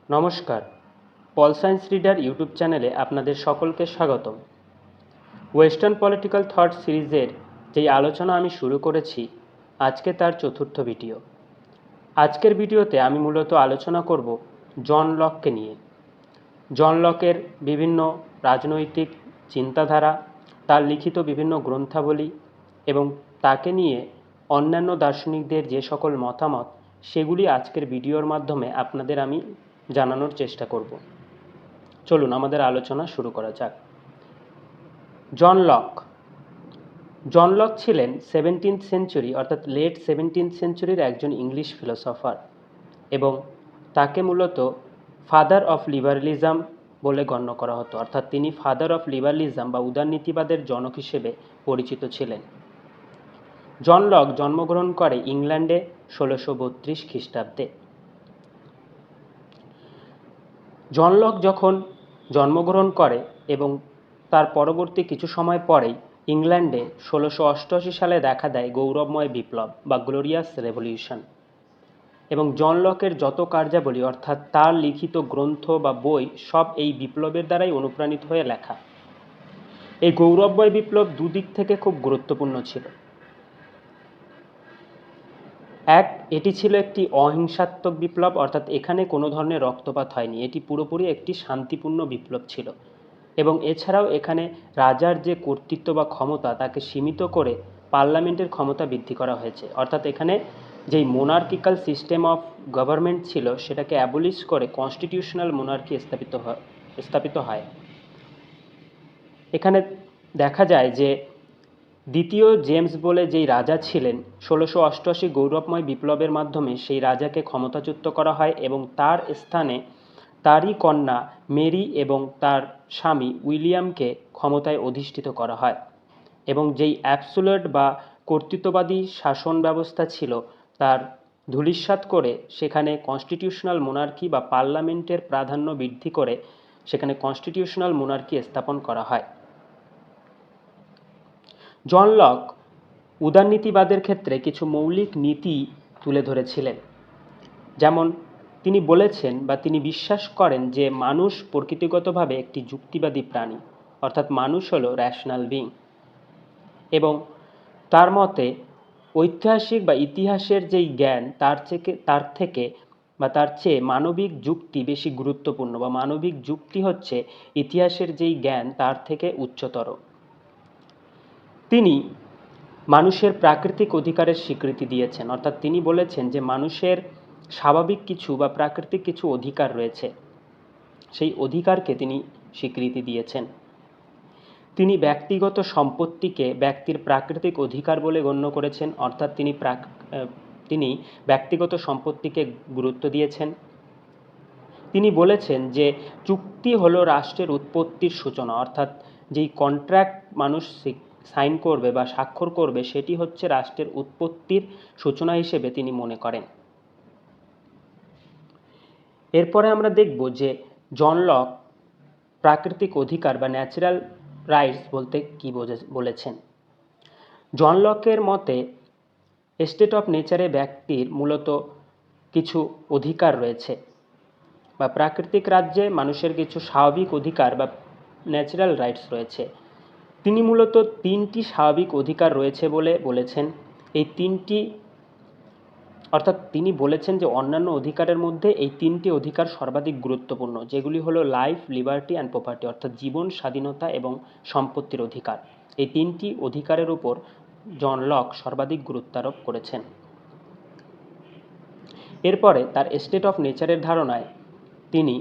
নমস্কার, pol science reader YouTube চ্যানেলে আপনাদের সকলকে স্বাগতম। ওয়েস্টার্ন পলিটিক্যাল থট সিরিজের যেই আলোচনা আমি শুরু করেছি, আজকে তার চতুর্থ ভিডিও। আজকের ভিডিওতে আমি মূলত আলোচনা করব জন লককে নিয়ে। জন লকের বিভিন্ন রাজনৈতিক চিন্তাধারা, তার লিখিত বিভিন্ন গ্রন্থাবলী এবং তাকে নিয়ে অন্যান্য দার্শনিকদের যে সকল মতামত, সেগুলি আজকের ভিডিওর মাধ্যমে আপনাদের আমি জানানোর চেষ্টা করব। চলুন আমাদের আলোচনা শুরু করা যাক। জন লক ছিলেন 17th সেঞ্চুরি অর্থাৎ লেট 17th সেঞ্চুরির একজন ইংলিশ ফিলোসফার এবং তাকে মূলত ফাদার অফ লিবারালিজম বলে গণ্য করা হতো, অর্থাৎ তিনি ফাদার অফ লিবারালিজম বা উদারনীতিবাদের জনক হিসেবে পরিচিত ছিলেন। জন লক জন্মগ্রহণ করে ইংল্যান্ডে 1632 খ্রিস্টাব্দে। জন লক যখন জন্মগ্রহণ করে এবং তার পরবর্তী কিছু সময় পরেই ইংল্যান্ডে 1688 সালে দেখা দেয় গৌরবময় বিপ্লব বা গ্লোরিয়াস রেভলিউশন। এবং জন লকের যত কার্যাবলী অর্থাৎ তার লিখিত গ্রন্থ বা বই সব এই বিপ্লবের দ্বারাই অনুপ্রাণিত হয়ে লেখা। এই গৌরবময় বিপ্লব দুদিক থেকে খুব গুরুত্বপূর্ণ ছিল। এটি ছিল একটি অহিংসাত্মক বিপ্লব, অর্থাৎ এখানে কোনো ধরনের রক্তপাত হয়নি, এটি পুরোপুরি একটি শান্তিপূর্ণ বিপ্লব ছিল। এবং এছাড়াও এখানে রাজার যে কর্তৃত্ব বা ক্ষমতা তাকে সীমিত করে পার্লামেন্টের ক্ষমতা বৃদ্ধি করা হয়েছে, অর্থাৎ এখানে যেই মোনার্কিক্যাল সিস্টেম অফ গভর্নমেন্ট ছিল সেটাকে অ্যাবলিশ করে কনস্টিটিউশনাল মোনার্কি স্থাপিত হয়। এখানে দেখা যায় যে দ্বিতীয় জেমস বলে যেই রাজা ছিলেন, 1688 গৌরবময় বিপ্লবের মাধ্যমে সেই রাজাকে ক্ষমতাচ্যুত করা হয় এবং তার স্থানে তারই কন্যা মেরি এবং তার স্বামী উইলিয়ামকে ক্ষমতায় অধিষ্ঠিত করা হয়। এবং যেই অ্যাবসোলিউট বা কর্তৃত্ববাদী শাসন ব্যবস্থা ছিল তার ধূলিসাৎ করে সেখানে কনস্টিটিউশনাল মোনার্কি বা পার্লামেন্টের প্রাধান্য বৃদ্ধি করে সেখানে কনস্টিটিউশনাল মোনার্কি স্থাপন করা হয়। জন লক উদারনীতিবাদের ক্ষেত্রে কিছু মৌলিক নীতি তুলে ধরেছিলেন। যেমন তিনি বলেছেন বা তিনি বিশ্বাস করেন যে মানুষ প্রকৃতিগতভাবে একটি যুক্তিবাদী প্রাণী, অর্থাৎ মানুষ হলো র্যাশনাল বিং। এবং তার মতে ঐতিহাসিক বা ইতিহাসের যেই জ্ঞান তার চেয়ে মানবিক যুক্তি বেশি গুরুত্বপূর্ণ, বা মানবিক যুক্তি হচ্ছে ইতিহাসের যেই জ্ঞান তার থেকে উচ্চতর। তিনি মানুষের প্রাকৃতিক অধিকারের স্বীকৃতি দিয়েছেন, অর্থাৎ তিনি বলেছেন যে মানুষের স্বাভাবিক কিছু বা প্রাকৃতিক কিছু অধিকার রয়েছে, সেই অধিকারকে তিনি স্বীকৃতি দিয়েছেন। তিনি ব্যক্তিগত সম্পত্তিকে ব্যক্তির প্রাকৃতিক অধিকার বলে গণ্য করেছেন, অর্থাৎ তিনি ব্যক্তিগত সম্পত্তিকে গুরুত্ব দিয়েছেন। তিনি বলেছেন যে চুক্তি হলো রাষ্ট্রের উৎপত্তির সূচনা, অর্থাৎ যেই কন্ট্রাক্ট মানুষ সাইন করবে বা স্বাক্ষর করবে সেটি হচ্ছে রাষ্ট্রের উৎপত্তির সূচনা হিসেবে তিনি মনে করেন। এরপরে আমরা দেখব যে জন লক প্রাকৃতিক অধিকার বা ন্যাচারাল রাইটস বলতে কি বলেছেন। জন লকের মতে স্টেট অফ নেচারে ব্যক্তির মূলত কিছু অধিকার রয়েছে, বা প্রাকৃতিক রাজ্যে মানুষের কিছু স্বাভাবিক অধিকার বা ন্যাচারাল রাইটস রয়েছে। তিনি মূলত তিনটি স্বাভাবিক অধিকার রয়েছে বলে বলেছেন। এই তিনটি, অর্থাৎ তিনি বলেছেন যে অন্যান্য অধিকারের মধ্যে এই তিনটি অধিকার সর্বাধিক গুরুত্বপূর্ণ, যেগুলি হলো লাইফ, লিবার্টি অ্যান্ড প্রপার্টি, অর্থাৎ জীবন, স্বাধীনতা এবং সম্পত্তির অধিকার। এই তিনটি অধিকারের উপর জন লক সর্বাধিক গুরুত্ব আরোপ করেছেন। এরপরে তার স্টেট অফ নেচারের ধারণায় তিনি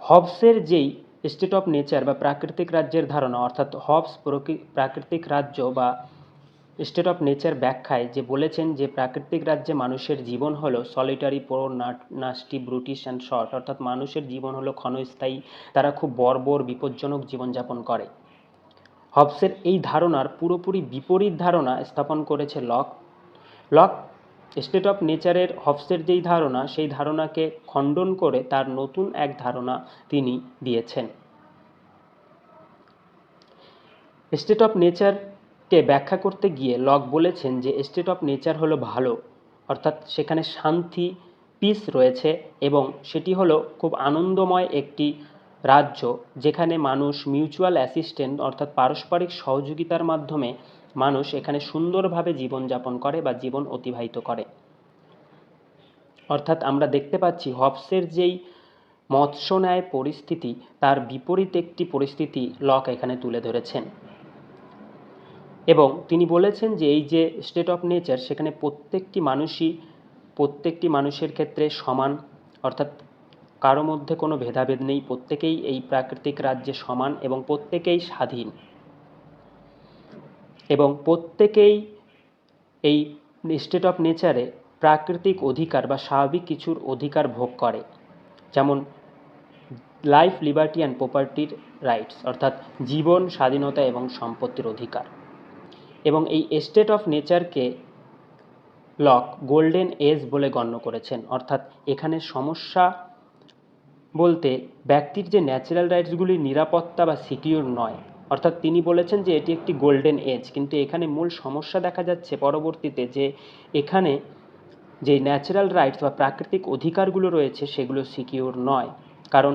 হবসের যেই স্টেট অফ নেচার বা প্রাকৃতিক রাজ্যের ধারণা, অর্থাৎ হবস প্রাকৃতিক রাজ্য বা স্টেট অফ নেচার ব্যাখ্যায় যে বলেছেন যে প্রাকৃতিক রাজ্যে মানুষের জীবন হলো solitary, poor, nasty, brutish and short, অর্থাৎ মানুষের জীবন হলো ক্ষণস্থায়ী, তারা খুব বর্বর বিপজ্জনক জীবনযাপন করে। হবসের এই ধারণার পুরোপুরি বিপরীত ধারণা স্থাপন করেছে লক স্টেট অফ নেচারের হবসের যেই ধারণা সেই ধারণাকে খণ্ডন করে তার নতুন এক ধারণা তিনি দিয়েছেন। স্টেট অফ নেচারকে ব্যাখ্যা করতে গিয়ে লক বলেছেন যে স্টেট অফ নেচার হলো ভালো, অর্থাৎ সেখানে শান্তি পিস রয়েছে এবং সেটি হলো খুব আনন্দময় একটি রাজ্য, যেখানে মানুষ মিউচুয়াল অ্যাসিস্ট্যান্ট অর্থাৎ পারস্পরিক সহযোগিতার মাধ্যমে মানুষ এখানে সুন্দরভাবে জীবনযাপন করে বা জীবন অতিবাহিত করে। অর্থাৎ আমরা দেখতে পাচ্ছি হবসের যেই মৎস্য ন্যায় পরিস্থিতি, তার বিপরীত একটি পরিস্থিতি লক এখানে তুলে ধরেছেন। এবং তিনি বলেছেন যে এই যে স্টেট অফ নেচার, সেখানে প্রত্যেকটি মানুষের ক্ষেত্রে সমান, অর্থাৎ কারো মধ্যে কোনো ভেদাভেদ নেই, প্রত্যেকেই এই প্রাকৃতিক রাজ্যে সমান এবং প্রত্যেকেই স্বাধীন এবং প্রত্যেকেই এই স্টেট অফ নেচারে প্রাকৃতিক অধিকার বা স্বাভাবিক কিছুর অধিকার ভোগ করে, যেমন লাইফ, লিবার্টি অ্যান্ড প্রপার্টির রাইটস, অর্থাৎ জীবন, স্বাধীনতা এবং সম্পত্তির অধিকার। এবং এই স্টেট অফ নেচারকে লক গোল্ডেন এজ বলে গণ্য করেছেন। অর্থাৎ এখানে সমস্যা বলতে ব্যক্তির যে ন্যাচারাল রাইটসগুলির নিরাপত্তা বা সিকিউর নয়, অর্থাৎ তিনি বলেছেন যে এটি একটি গোল্ডেন এজ, কিন্তু এখানে মূল সমস্যা দেখা যাচ্ছে পরবর্তীতে যে এখানে যে ন্যাচারাল রাইটস বা প্রাকৃতিক অধিকারগুলো রয়েছে সেগুলো সিকিউর নয়। কারণ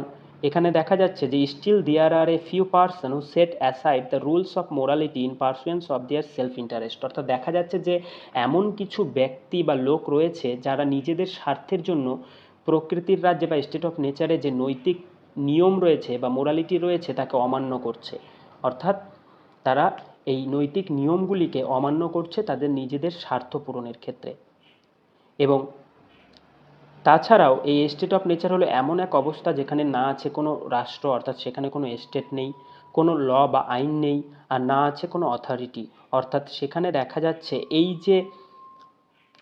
এখানে দেখা যাচ্ছে যে still there are a few person who set aside the rules of morality in pursuance of their self interest. অর্থাৎ দেখা যাচ্ছে যে এমন কিছু ব্যক্তি বা লোক রয়েছে যারা নিজেদের স্বার্থের জন্য প্রকৃতির রাজ্যে বা স্টেট অফ নেচারে যে নৈতিক নিয়ম রয়েছে বা মোরালিটি রয়েছে তাকে অমান্য করছে। অর্থাৎ তারা এই নৈতিক নিয়মগুলিকে অমান্য করছে তাদের নিজেদের স্বার্থ পূরণের ক্ষেত্রে। এবং তাছাড়াও এই স্টেট অফ নেচার হলো এমন এক অবস্থা যেখানে না আছে কোনো রাষ্ট্র, অর্থাৎ সেখানে কোনো স্টেট নেই, কোনো ল বা আইন নেই, আর না আছে কোনো অথরিটি। অর্থাৎ সেখানে দেখা যাচ্ছে এই যে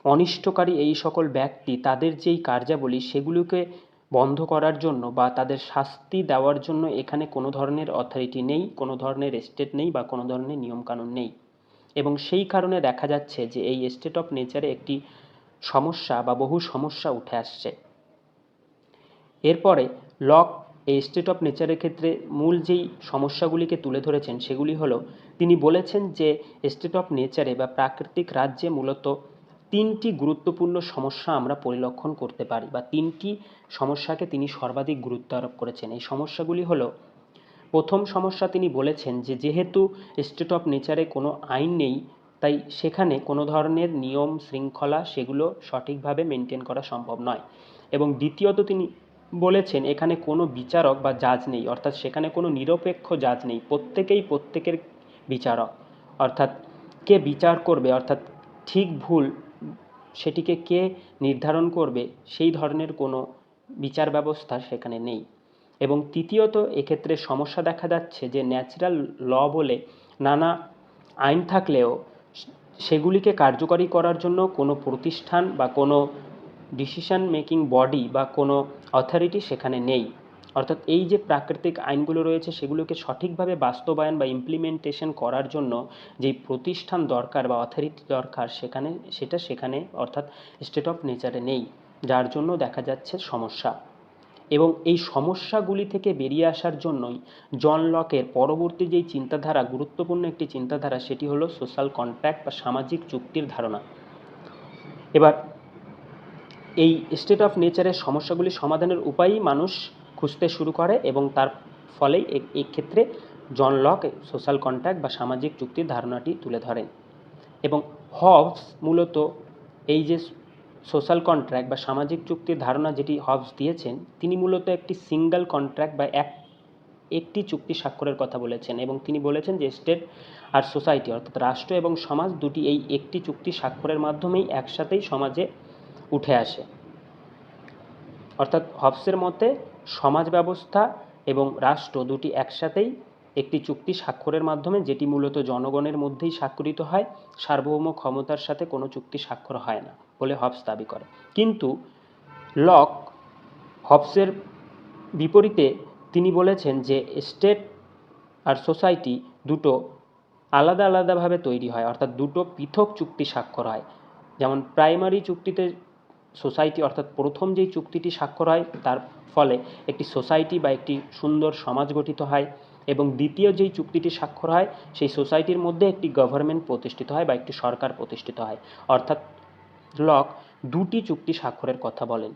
অনিষ্টকারী এই সকল ব্যক্তি, তাদের যেই কার্যাবলী সেগুলোকে বন্ধ করার জন্য বা তাদের শাস্তি দেওয়ার জন্য এখানে কোনো ধরনের অথরিটি নেই, কোনো ধরনের স্টেট নেই বা কোনো ধরনের নিয়মকানুন নেই। এবং সেই কারণে দেখা যাচ্ছে যে এই স্টেট অফ নেচারে একটি সমস্যা বা বহু সমস্যা উঠে আসছে। এরপরে লক এই স্টেট অফ নেচারের ক্ষেত্রে মূল যেই সমস্যাগুলিকে তুলে ধরেছেন সেগুলি হলো, তিনি বলেছেন যে স্টেট অফ নেচারে বা প্রাকৃতিক রাজ্যে মূলত তিনটি গুরুত্বপূর্ণ সমস্যা আমরা পরিলক্ষণ করতে পারি, বা তিনটি সমস্যাকে তিনি সর্বাধিক গুরুত্ব আরোপ করেছেন। এই সমস্যাগুলি হলো, প্রথম সমস্যা তিনি বলেছেন যে যেহেতু স্টেট অফ নেচারে কোনো আইন নেই, তাই সেখানে কোনো ধরনের নিয়ম শৃঙ্খলা সেগুলো সঠিকভাবে মেনটেন করা সম্ভব নয়। এবং দ্বিতীয়ত তিনি বলেছেন এখানে কোনো বিচারক বা জাজ নেই, অর্থাৎ সেখানে কোনো নিরপেক্ষ জাজ নেই, প্রত্যেকেই প্রত্যেকের বিচারক। অর্থাৎ কে বিচার করবে, অর্থাৎ ঠিক ভুল সেটিকে কে নির্ধারণ করবে, সেই ধরনের কোনো বিচার ব্যবস্থা সেখানে নেই। এবং তৃতীয়ত এক্ষেত্রে সমস্যা দেখা যাচ্ছে যে ন্যাচারাল ল বলে নানা আইন থাকলেও সেগুলিকে কার্যকরী করার জন্য কোনো প্রতিষ্ঠান বা কোনো ডিসিশন মেকিং বডি বা কোনো অথরিটি সেখানে নেই। অর্থাৎ এই যে প্রাকৃতিক আইনগুলো রয়েছে সেগুলোকে সঠিকভাবে বাস্তবায়ন বা ইমপ্লিমেন্টেশন করার জন্য যেই প্রতিষ্ঠান দরকার বা অথরিটি দরকার সেখানে অর্থাৎ স্টেট অফ নেচারে নেই, যার জন্য দেখা যাচ্ছে সমস্যা। এবং এই সমস্যাগুলি থেকে বেরিয়ে আসার জন্যই জন লকের পরবর্তী যেই চিন্তাধারা, গুরুত্বপূর্ণ একটি চিন্তাধারা, সেটি হলো সোশ্যাল কন্ট্রাক্ট বা সামাজিক চুক্তির ধারণা। এবার এই স্টেট অফ নেচারের সমস্যাগুলি সমাধানের উপায়ই মানুষ খুঁজতে শুরু করে এবং তার ফলেই এই ক্ষেত্রে জন লক সোশ্যাল কন্ট্রাক্ট বা সামাজিক চুক্তির ধারণাটি তুলে ধরেন। এবং হবস মূলত এই যে সোশ্যাল কন্ট্রাক্ট বা সামাজিক চুক্তির ধারণা যেটি হবস দিয়েছেন, তিনি মূলত একটি সিঙ্গেল কন্ট্রাক্ট বা একটি চুক্তি স্বাক্ষরের কথা বলেছেন। এবং তিনি বলেছেন যে স্টেট আর সোসাইটি অর্থাৎ রাষ্ট্র এবং সমাজ দুটি এই একটি চুক্তি স্বাক্ষরের মাধ্যমেই একসাথেই সমাজে উঠে আসে। অর্থাৎ হবসের মতে সমাজ ব্যবস্থা এবং রাষ্ট্র দুটি একসাথেই একটি চুক্তি স্বাক্ষরের মাধ্যমে, যেটি মূলত জনগণের মধ্যেই স্বাক্ষরিত হয়, সার্বভৌম ক্ষমতার সাথে কোনো চুক্তি স্বাক্ষর হয় না বলে হবস দাবি করে। কিন্তু লক হবসের বিপরীতে তিনি বলেছেন যে স্টেট আর সোসাইটি দুটো আলাদা আলাদাভাবে তৈরি হয়, অর্থাৎ দুটো পৃথক চুক্তি স্বাক্ষর হয়। যেমন প্রাইমারি চুক্তিতে সোসাইটি অর্থাৎ প্রথম যেই চুক্তিটি স্বাক্ষর হয় তার ফলে একটি সোসাইটি বা একটি সুন্দর সমাজ গঠিত হয়, এবং দ্বিতীয় যেই চুক্তিটি স্বাক্ষর হয় সেই সোসাইটির মধ্যে একটি গভর্নমেন্ট প্রতিষ্ঠিত হয় বা একটি সরকার প্রতিষ্ঠিত হয়। অর্থাৎ লক দুটি চুক্তি স্বাক্ষরের কথা বলেন।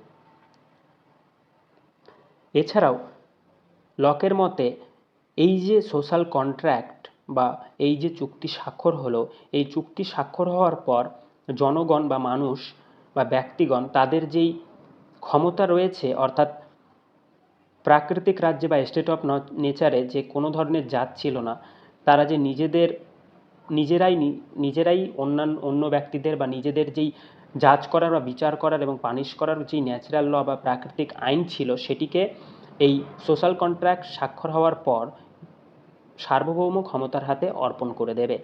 এছাড়াও লকের মতে এই যে সোশ্যাল কন্ট্রাক্ট বা এই যে চুক্তি স্বাক্ষর হলো, এই চুক্তি স্বাক্ষর হওয়ার পর জনগণ বা মানুষ বা ব্যক্তিগণ তাদের যেই ক্ষমতা রয়েছে, অর্থাৎ প্রাকৃতিক রাজ্যে বা স্টেট অফ নেচারে যে কোনো ধরনের জাত ছিল না, তারা যে নিজেরাই অন্য ব্যক্তিদের বা নিজেদের যেই জাজ করার বা বিচার করার এবং পানিশ করার যেই ন্যাচারাল ল বা প্রাকৃতিক আইন ছিল, সেটিকে এই সোশ্যাল কন্ট্রাক্ট স্বাক্ষর হওয়ার পর সার্বভৌম ক্ষমতার হাতে অর্পণ করে দেবে,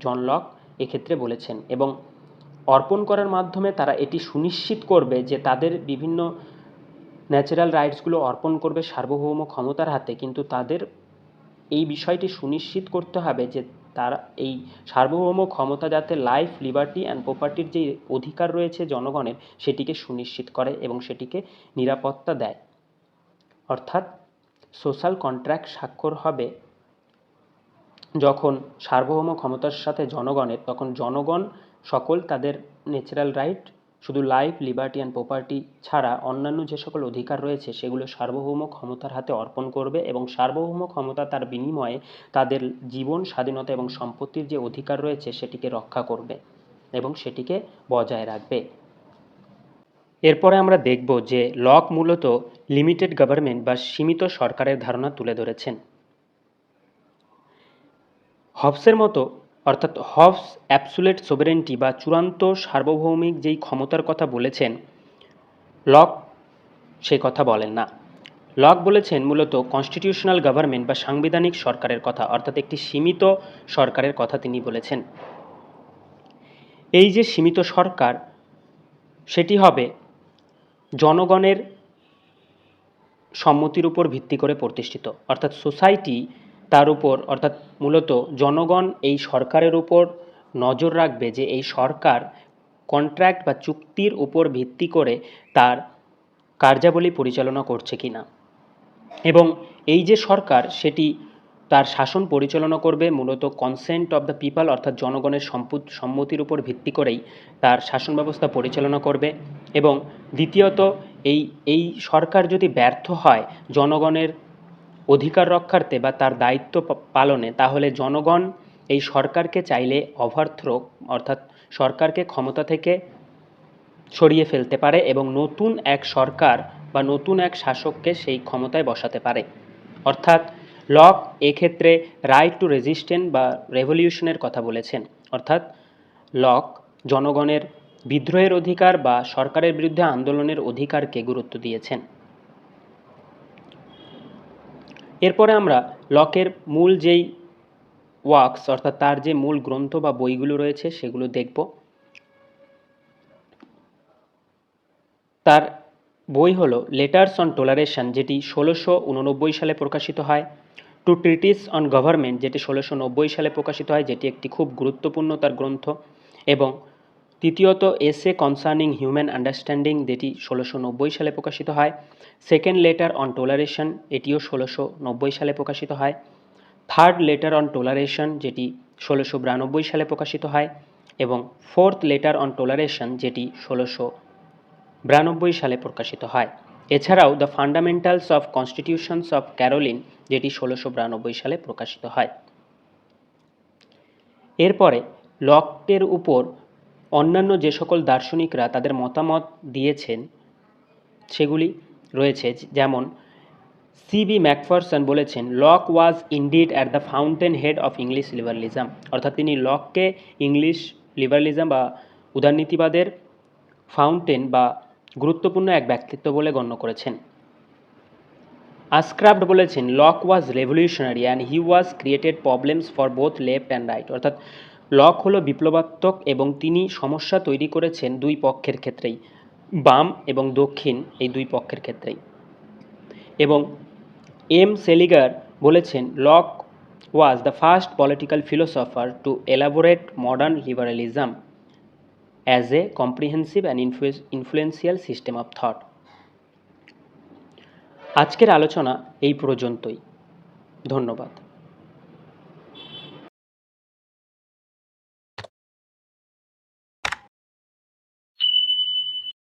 জন লক এক্ষেত্রে বলেছেন। এবং অর্পণ করার মাধ্যমে তারা এটি সুনিশ্চিত করবে যে তাদের বিভিন্ন ন্যাচারাল রাইটসগুলো অর্পণ করবে সার্বভৌম ক্ষমতার হাতে, কিন্তু তাদের এই বিষয়টি সুনিশ্চিত করতে হবে যে তারা এই সার্বভৌম ক্ষমতা যাতে লাইফ, লিবার্টি অ্যান্ড প্রপার্টির যে অধিকার রয়েছে জনগণের, সেটিকে সুনিশ্চিত করে এবং সেটিকে নিরাপত্তা দেয়। অর্থাৎ সোশ্যাল কন্ট্রাক্ট স্বাক্ষর হবে যখন সার্বভৌম ক্ষমতার সাথে জনগণের, তখন জনগণ সকল তাদের ন্যাচারাল রাইট, শুধু লাইফ, লিবার্টি অ্যান্ড প্রপার্টি ছাড়া অন্যান্য যে সকল অধিকার রয়েছে সেগুলো সার্বভৌম ক্ষমতার হাতে অর্পণ করবে এবং সার্বভৌম ক্ষমতা তার বিনিময়ে তাদের জীবন, স্বাধীনতা এবং সম্পত্তির যে অধিকার রয়েছে সেটিকে রক্ষা করবে এবং সেটিকে বজায় রাখবে। এরপরে আমরা দেখব যে লক মূলত লিমিটেড গভর্নমেন্ট বা সীমিত সরকারের ধারণা তুলে ধরেছেন। হবসের মতো, অর্থাৎ হবস অ্যাবসোলিউট সোভেরেন্টি বা চূড়ান্ত সার্বভৌমিক যেই ক্ষমতার কথা বলেছেন, লক সেই কথা বলেন না। লক বলেছেন মূলত কনস্টিটিউশনাল গভর্নমেন্ট বা সাংবিধানিক সরকারের কথা, অর্থাৎ একটি সীমিত সরকারের কথা তিনি বলেছেন। এই যে সীমিত সরকার, সেটি হবে জনগণের সম্মতির উপর ভিত্তি করে প্রতিষ্ঠিত, অর্থাৎ সোসাইটি তার উপর, অর্থাৎ মূলত জনগণ এই সরকারের উপর নজর রাখবে যে এই সরকার কন্ট্রাক্ট বা চুক্তির উপর ভিত্তি করে তার কার্যাবলী পরিচালনা করছে কিনা, এবং এই যে সরকার সেটি তার শাসন পরিচালনা করবে মূলত কনসেন্ট অফ দ্য পিপল, অর্থাৎ জনগণের সম্মতির উপর ভিত্তি করেই তার শাসন ব্যবস্থা পরিচালনা করবে। এবং দ্বিতীয়ত, এই সরকার যদি ব্যর্থ হয় জনগণের অধিকার রক্ষার্থে বা তার দায়িত্ব পালনে, তাহলে জনগণ এই সরকারকে চাইলে ওভারথ্রো, অর্থাৎ সরকারকে ক্ষমতা থেকে সরিয়ে ফেলতে পারে এবং নতুন এক সরকার বা নতুন এক শাসককে সেই ক্ষমতায় বসাতে পারে। অর্থাৎ লক এক্ষেত্রে রাইট টু রেজিস্ট্যান্স বা রেভলিউশনের কথা বলেছেন, অর্থাৎ লক জনগণের বিদ্রোহের অধিকার বা সরকারের বিরুদ্ধে আন্দোলনের অধিকারকে গুরুত্ব দিয়েছেন। এরপরে আমরা লকের মূল যেই ওয়ার্কস, অর্থাৎ তার যে মূল গ্রন্থ বা বইগুলো রয়েছে সেগুলো দেখব। তার বই হলো লেটার্স অন টলারেশন, যেটি 1689 সালে প্রকাশিত হয়, টু ট্রিটিস অন গভর্নমেন্ট, যেটি 1690 সালে প্রকাশিত হয়, যেটি একটি খুব গুরুত্বপূর্ণ তার গ্রন্থ, এবং তৃতীয়ত এসে কনসার্নিং হিউম্যান আন্ডারস্ট্যান্ডিং, যেটি 1690 সালে প্রকাশিত হয়, সেকেন্ড লেটার অন টলারেশন, এটিও 1690 সালে প্রকাশিত হয়, থার্ড লেটার অন টলারেশন, যেটি 1692 সালে প্রকাশিত হয়, এবং ফোর্থ লেটার অন টলারেশন, যেটি 1692 সালে প্রকাশিত হয়। এছাড়াও the fundamentals of constitutions of Carolina, যেটি 1692 সালে প্রকাশিত হয়। এরপরে লকের উপর অন্যান্য যে সকল দার্শনিকরা তাদের মতামত দিয়েছেন সেগুলি রয়েছে, যেমন সিবি ম্যাকফারসন বলেছেন, Locke was indeed at the fountain head of English liberalism, অর্থাৎ তিনি লককে ইংলিশ লিবারালিজম বা উদারনীতিবাদের ফাউন্টেন বা গুরুত্বপূর্ণ এক ব্যক্তিত্ব বলে গণ্য করেছেন। আসক্রাফট বলেছেন, Locke was revolutionary and he was created problems for both left and right, অর্থাৎ লক হলো বিপ্লবাত্মক এবং তিনি সমস্যা তৈরি করেছেন দুই পক্ষের ক্ষেত্রেই, বাম এবং দক্ষিণ এই দুই পক্ষের ক্ষেত্রেই। এবং এম সেলিগার বলেছেন, Locke was the first political philosopher to elaborate modern liberalism as a comprehensive and influential system of thought. আজকের আলোচনা এই পর্যন্তই। ধন্যবাদ।